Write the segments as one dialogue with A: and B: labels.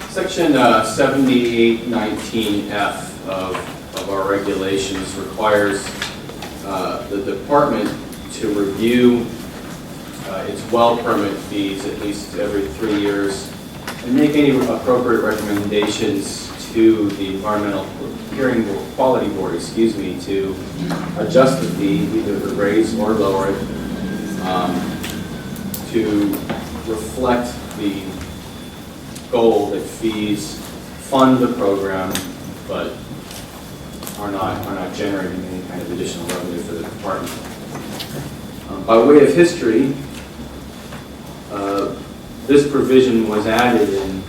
A: Section 7819F of our regulations requires the department to review its well permit fees at least every 3 years and make any appropriate recommendations to the Environmental Hearing Quality Board, to adjust the fee, either to raise or lower it, to reflect the goal that fees fund the program, but are not generating any kind of additional revenue for the department. By way of history, this provision was added in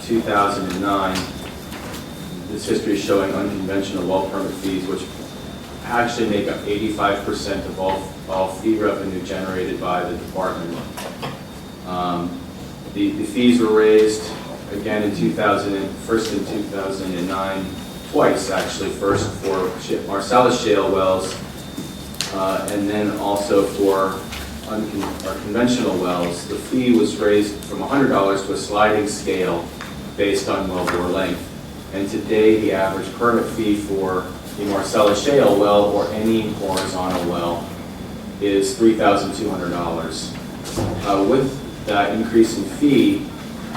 A: 2009. This history is showing unconventional well permit fees, which actually make up 85% of all fee revenue generated by the department. The fees were raised again in first in 2009, twice actually. First for Marcellus shale wells, and then also for conventional wells. The fee was raised from $100 to a sliding scale based on wellbore length. And today, the average permit fee for a Marcellus shale well or any horizontal well is $3,200. With that increase in fee,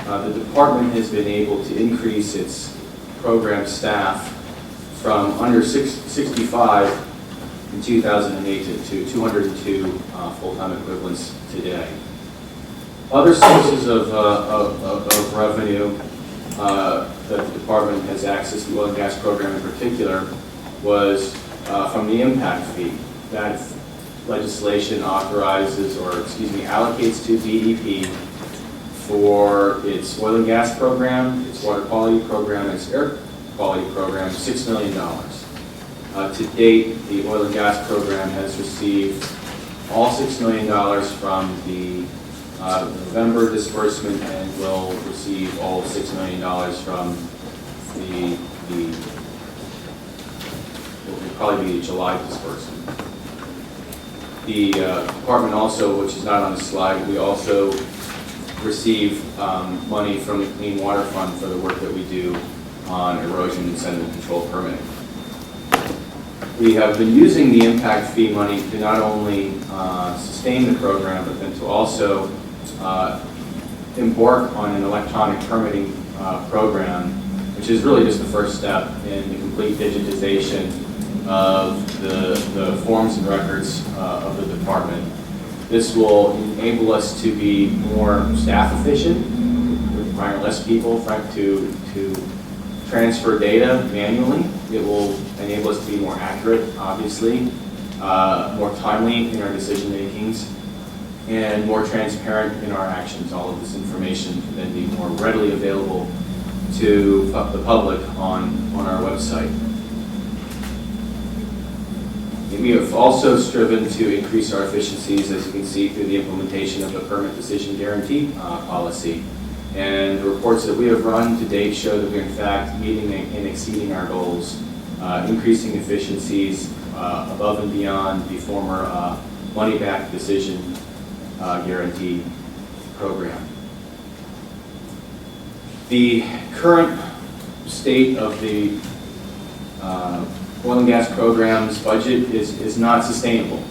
A: the department has been able to increase its program staff from under 65 in 2008 to 202 full-time equivalents today. Other sources of revenue that the department has access to, the oil and gas program in particular, was from the impact fee. That legislation authorizes, allocates to DEP for its oil and gas program, its water quality program, and its air quality program, $6 million. To date, the oil and gas program has received all $6 million from the November disbursement and will receive all $6 million from will probably be the July disbursement. The department also, which is not on the slide, we also receive money from the Clean Water Fund for the work that we do on erosion and sediment control permitting. We have been using the impact fee money to not only sustain the program, but then to also embark on an electronic permitting program, which is really just the first step in the complete digitization of the forms and records of the department. This will enable us to be more staff efficient, require less people to transfer data manually. It will enable us to be more accurate, obviously, more timely in our decision makings, and more transparent in our actions. All of this information can then be more readily available to the public on our website. And we have also striven to increase our efficiencies, as you can see, through the implementation of the permit decision guarantee policy. And the reports that we have run to date show that we're in fact meeting and exceeding our goals, increasing efficiencies above and beyond the former money-back decision guarantee program. The current state of the oil and gas program's budget is not sustainable.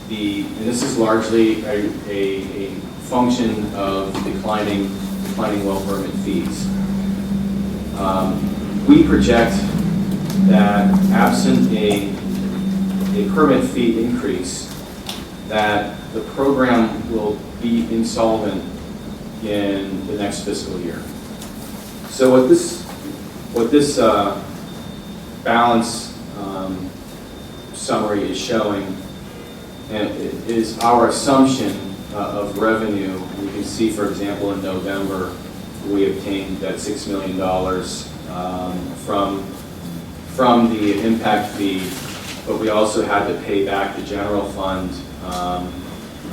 A: And this is largely a function of declining well permit fees. We project that absent a permit fee increase, that the program will be insolvent in the next fiscal year. So what this balance summary is showing is our assumption of revenue. You can see, for example, in November, we obtained that $6 million from the impact fee, but we also had to pay back the general fund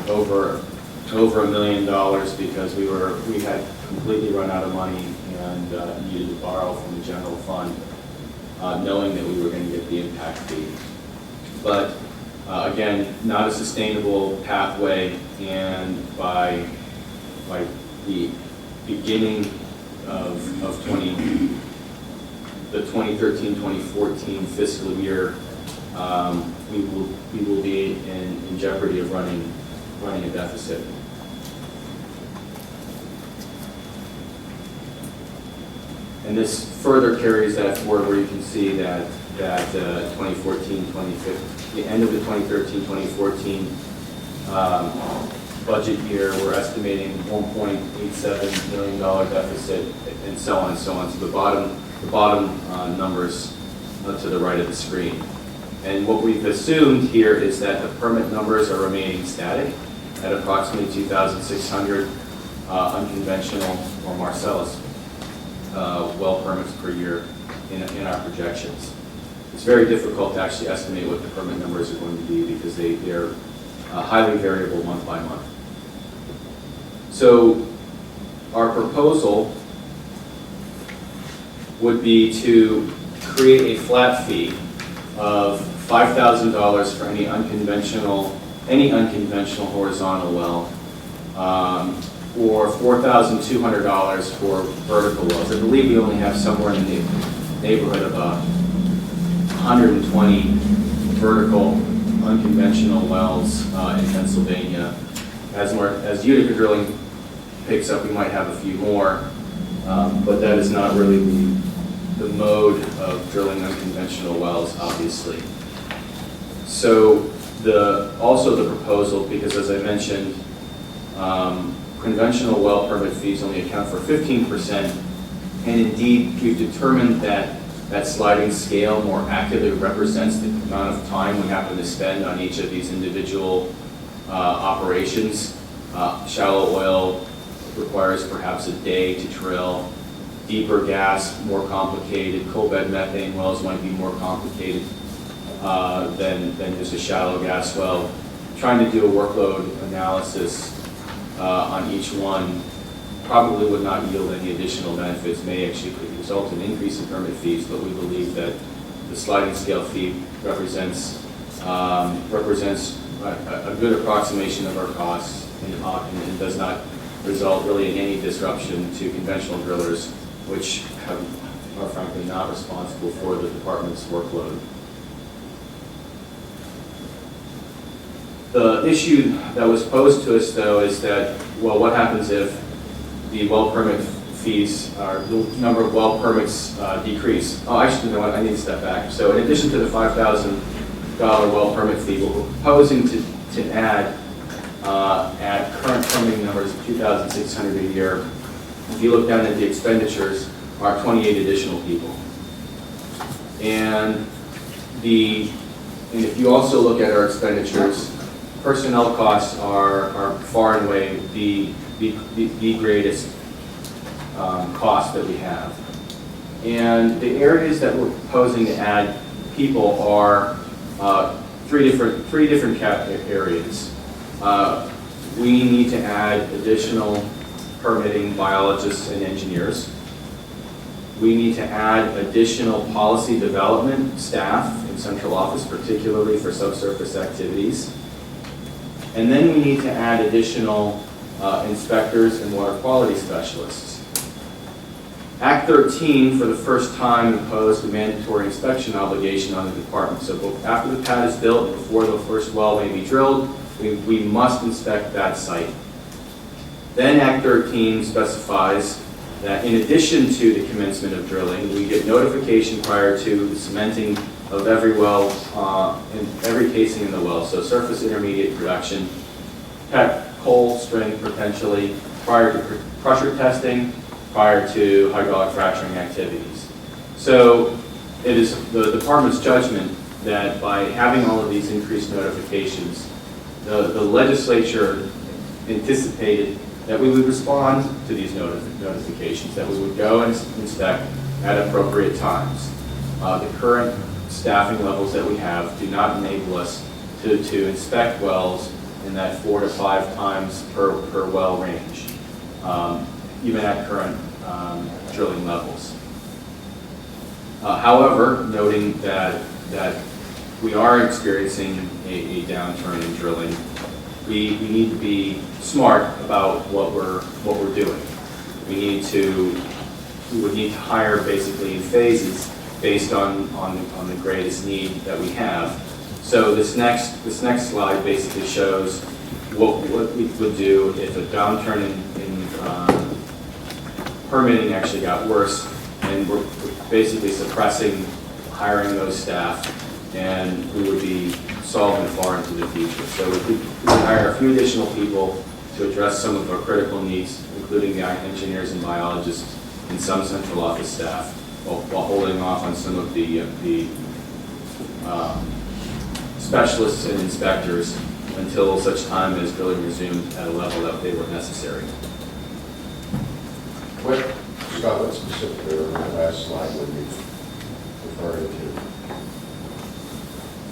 A: over $1 million because we had completely run out of money and needed to borrow from the general fund, knowing that we were going to get the impact fee. But again, not a sustainable pathway, and by the beginning of the 2013-2014 fiscal year, we will be in jeopardy of running a deficit. And this further carries that forward, where you can see that 2014-2015, the end of the 2013-2014 budget year, we're estimating $1.87 million deficit, and so on and so on. So the bottom numbers to the right of the screen. And what we've assumed here is that the permit numbers are remaining static at approximately 2,600 unconventional or Marcellus well permits per year in our projections. It's very difficult to actually estimate what the permit numbers are going to be, because they're highly variable month by month. So our proposal would be to create a flat fee of $5,000 for any unconventional horizontal well, or $4,200 for vertical wells. I believe we only have somewhere in the neighborhood of 120 vertical unconventional wells in Pennsylvania. As Utica drilling picks up, we might have a few more, but that is not really the mode of drilling unconventional wells, obviously. So also the proposal, because as I mentioned, conventional well permit fees only account for 15%, and indeed we've determined that sliding scale more accurately represents the amount of time we happen to spend on each of these individual operations. Shallow oil requires perhaps a day to drill. Deeper gas, more complicated. Coal bed methane wells might be more complicated than just a shallow gas well. Trying to do a workload analysis on each one probably would not yield any additional benefits, may actually result in an increase in permit fees, but we believe that the sliding scale fee represents a good approximation of our costs and does not result really in any disruption to conventional drillers, which are frankly not responsible for the department's workload. The issue that was posed to us, though, is that, well, what happens if the well permit fees, or the number of well permits decrease? Oh, actually, you know what, I need to step back. So in addition to the $5,000 well permit fee, we're proposing to add, at current permitting numbers of $2,600 a year, if you look down at the expenditures, are 28 additional people. And if you also look at our expenditures, personnel costs are far and away the greatest cost that we have. And the areas that we're proposing to add people are three different areas. We need to add additional permitting biologists and engineers. We need to add additional policy development staff in central office, particularly for subsurface activities. And then we need to add additional inspectors and water quality specialists. Act 13, for the first time, imposed a mandatory inspection obligation on the department. So after the pad is built, before the first well may be drilled, we must inspect that site. Then Act 13 specifies that in addition to the commencement of drilling, we get notification prior to the cementing of every well, and every casing in the well. So surface intermediate production, coal string potentially, prior to pressure testing, prior to hydraulic fracturing activities. So it is the department's judgment that by having all of these increased notifications, the legislature anticipated that we would respond to these notifications, that we would go and inspect at appropriate times. The current staffing levels that we have do not enable us to inspect wells in that 4 to 5 times per well range, even at current drilling levels. However, noting that we are experiencing a downturn in drilling, we need to be smart about what we're doing. We need to we would need to hire basically in phases based on the greatest need that we have. So this next slide basically shows what we would do if a downturn in permitting actually got worse, and we're basically suppressing hiring those staff, and we would be solving far into the future. So we could hire a few additional people to address some of our critical needs, including the engineers and biologists and some central office staff, while holding off on some of the specialists and inspectors until such time as building resumed at a level that they were necessary.
B: Scott, what specifically on that last slide would be referring to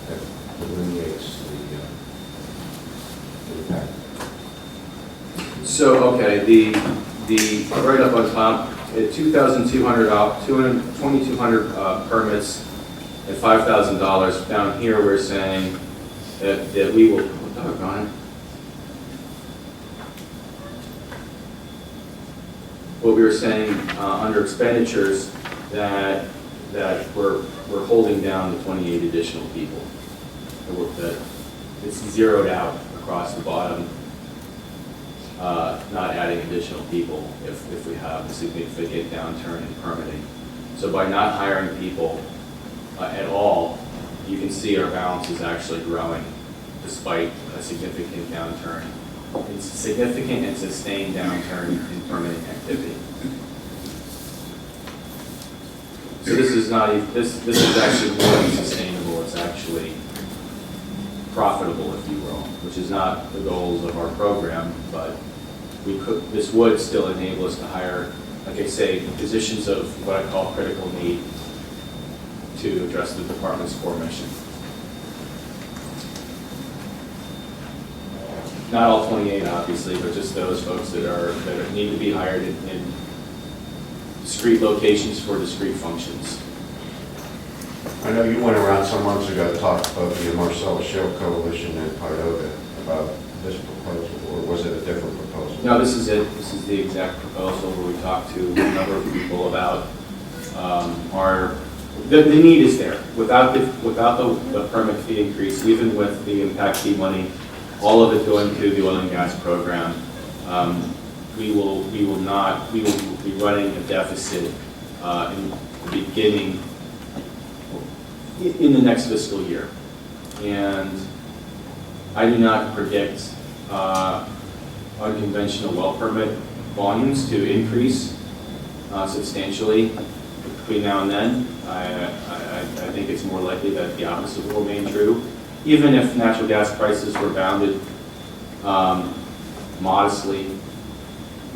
B: that delineates the impact?
A: So, okay, the right up on top, 2,200 permits at $5,000. Down here, we're saying that we will. Doggone it. What we were saying under expenditures that we're holding down the 28 additional people. That it's zeroed out across the bottom. Not adding additional people if we have a significant downturn in permitting. So by not hiring people at all, you can see our balance is actually growing despite a significant downturn. It's a significant and sustained downturn in permitting activity. So this is not this is actually more than sustainable. It's actually profitable, if you will, which is not the goals of our program, but this would still enable us to hire, like I say, positions of what I call critical need to address the department's core mission. Not all 28, obviously, but just those folks that need to be hired in discrete locations for discrete functions.
B: I know you went around some months ago to talk about the Marcellus Shale Coalition in Pioga about this proposal, or was it a different proposal?
A: No, this is it. This is the exact proposal where we talked to a number of people about the need is there. Without the permit fee increase, even with the impact fee money, all of it going to the oil and gas program, we will be running a deficit in the beginning in the next fiscal year, and I do not predict unconventional well permit volumes to increase substantially between now and then. I think it's more likely that the opposite will remain true. Even if natural gas prices were bounded modestly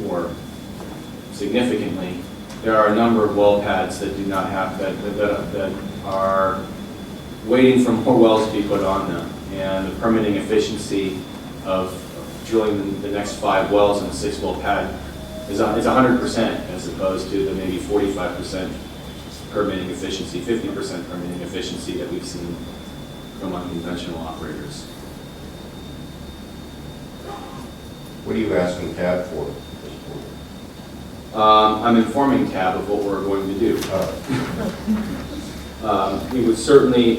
A: or significantly, there are a number of well pads that do not have that are waiting for more wells to be put on them, and the permitting efficiency of drilling the next 5 wells in a 6-well pad is 100%, as opposed to the maybe 45% permitting efficiency, 50% permitting efficiency that we've seen from unconventional operators.
B: What are you asking TAB for at this point?
A: I'm informing TAB of what we're going to do. We would certainly,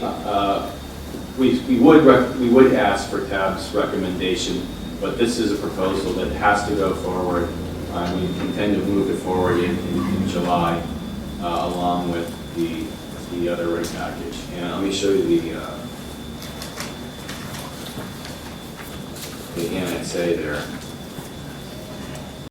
A: we would ask for TAB's recommendation, but this is a proposal that has to go forward. We intend to move it forward in July, along with the other rate package. And let me show you the Annex A there.